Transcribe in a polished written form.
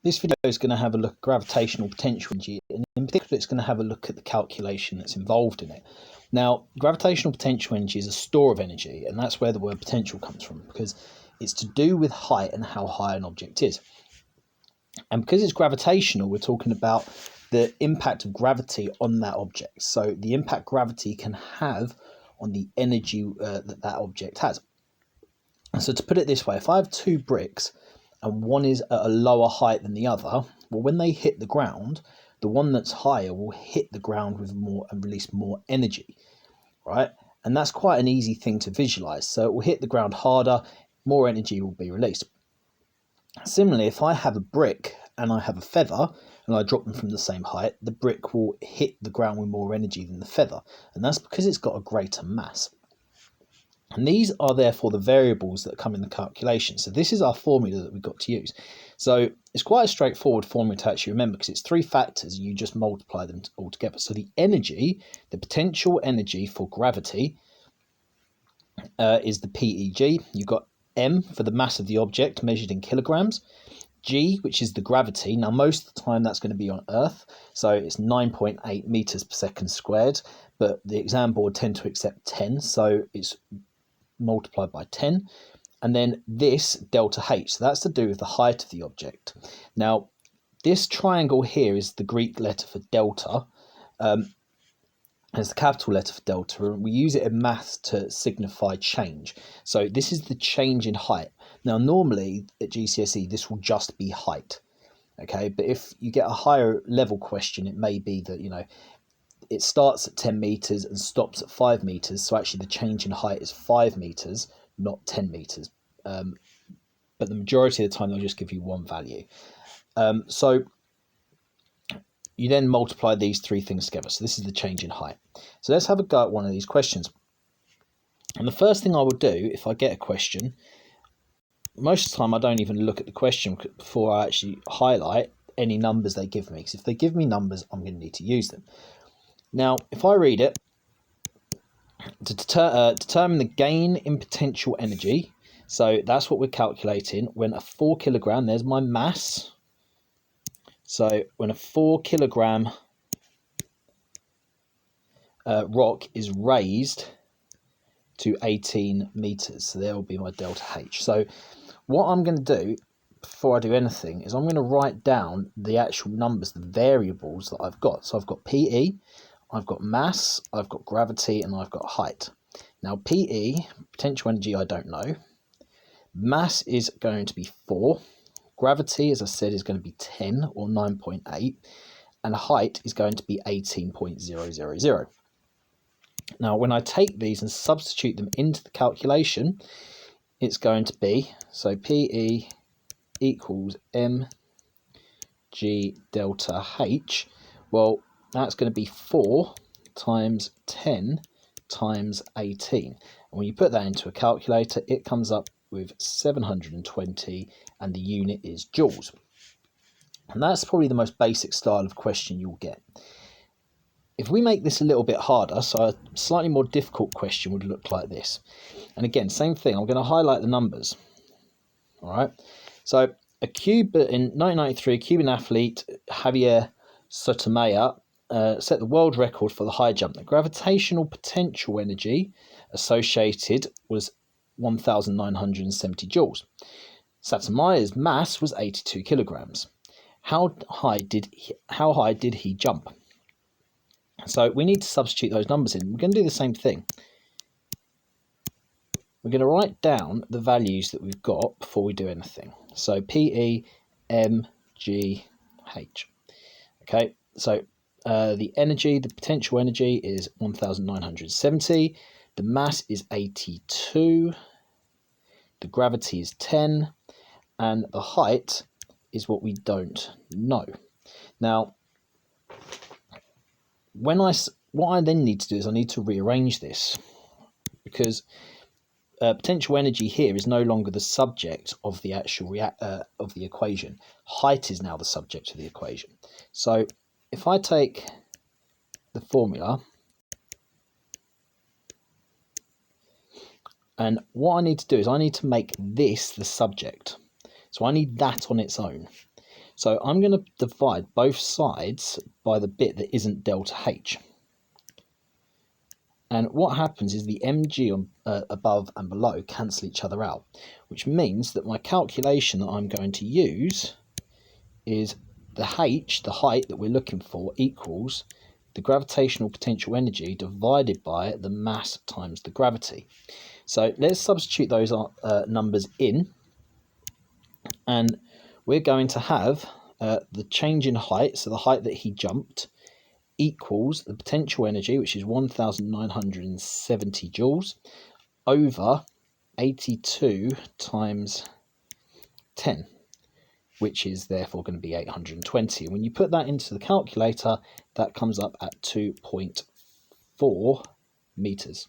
This video is going to have a look at gravitational potential energy, and in particular it's going to have a look at the calculation that's involved in it. Now, gravitational potential energy is a store of energy, and that's where the word potential comes from, because it's to do with height and how high an object is. And because it's gravitational, we're talking about the impact of gravity on that object. So the impact gravity can have on the energy that object has. So to put it this way, if I have two bricks and one is at a lower height than the other, well, when they hit the ground, the one that's higher will hit the ground with more and release more energy, right? And that's quite an easy thing to visualize. So it will hit the ground harder, more energy will be released. Similarly, if I have a brick and I have a feather and I drop them from the same height, the brick will hit the ground with more energy than the feather. And that's because it's got a greater mass. And these are therefore the variables that come in the calculation. So this is our formula that we've got to use. So it's quite a straightforward formula to actually remember, because it's three factors and you just multiply them all together. So the energy, the potential energy for gravity is the PEG. You've got M for the mass of the object measured in kilograms. G, which is the gravity. Now, most of the time that's going to be on Earth. So it's 9.8 meters per second squared. But the exam board tend to accept 10. So it's multiplied by 10, and then this delta H, so that's to do with the height of the object. Now this triangle here is the Greek letter for delta, it's the capital letter for delta, and we use it in maths to signify change. So this is the change in height. Now normally at GCSE this will just be height, okay, but if you get a higher level question, it may be that, you know, it starts at 10 meters and stops at 5 meters. So actually the change in height is 5 meters, not 10 meters. But the majority of the time they'll just give you one value. So you then multiply these three things together. So this is the change in height. So let's have a go at one of these questions. And the first thing I will do if I get a question, most of the time I don't even look at the question before I actually highlight any numbers they give me. Because if they give me numbers, I'm going to need to use them. Now, if I read it, to determine the gain in potential energy, so that's what we're calculating. When a 4 kilogram, there's my mass. So when a 4 kilogram rock is raised to 18 meters, so there will be my delta H. So what I'm going to do before I do anything is I'm going to write down the actual numbers, the variables that I've got. So I've got PE, I've got mass, I've got gravity, and I've got height. Now PE, potential energy, I don't know. Mass is going to be 4. Gravity, as I said, is going to be 10 or 9.8. And height is going to be 18.000. Now when I take these and substitute them into the calculation, it's going to be, so PE equals mg delta H. Well, that's going to be 4 times 10 times 18. And when you put that into a calculator, it comes up with 720, and the unit is joules. And that's probably the most basic style of question you'll get. If we make this a little bit harder, so a slightly more difficult question would look like this. And again, same thing, I'm going to highlight the numbers. All right. So in 1993, a Cuban athlete, Javier Sotomayor, set the world record for the high jump. The gravitational potential energy associated was 1,970 joules. Sotomayor's mass was 82 kilograms. How high did he jump? So we need to substitute those numbers in. We're going to do the same thing. We're going to write down the values that we've got before we do anything. So PE, M, G, H. Okay, so the energy, the potential energy is 1,970. The mass is 82. The gravity is 10. And the height is what we don't know. Now, what I then need to do is I need to rearrange this, because potential energy here is no longer the subject of the actual of the equation. Height is now the subject of the equation. So if I take the formula, and what I need to do is I need to make this the subject. So I need that on its own. So I'm going to divide both sides by the bit that isn't delta H. And what happens is the mg on, above and below cancel each other out, which means that my calculation that I'm going to use is the h, the height that we're looking for, equals the gravitational potential energy divided by the mass times the gravity. So let's substitute those numbers in, and we're going to have the change in height, so the height that he jumped, equals the potential energy, which is 1970 joules, over 82 times 10, which is therefore going to be 820. And when you put that into the calculator, that comes up at 2.4 meters.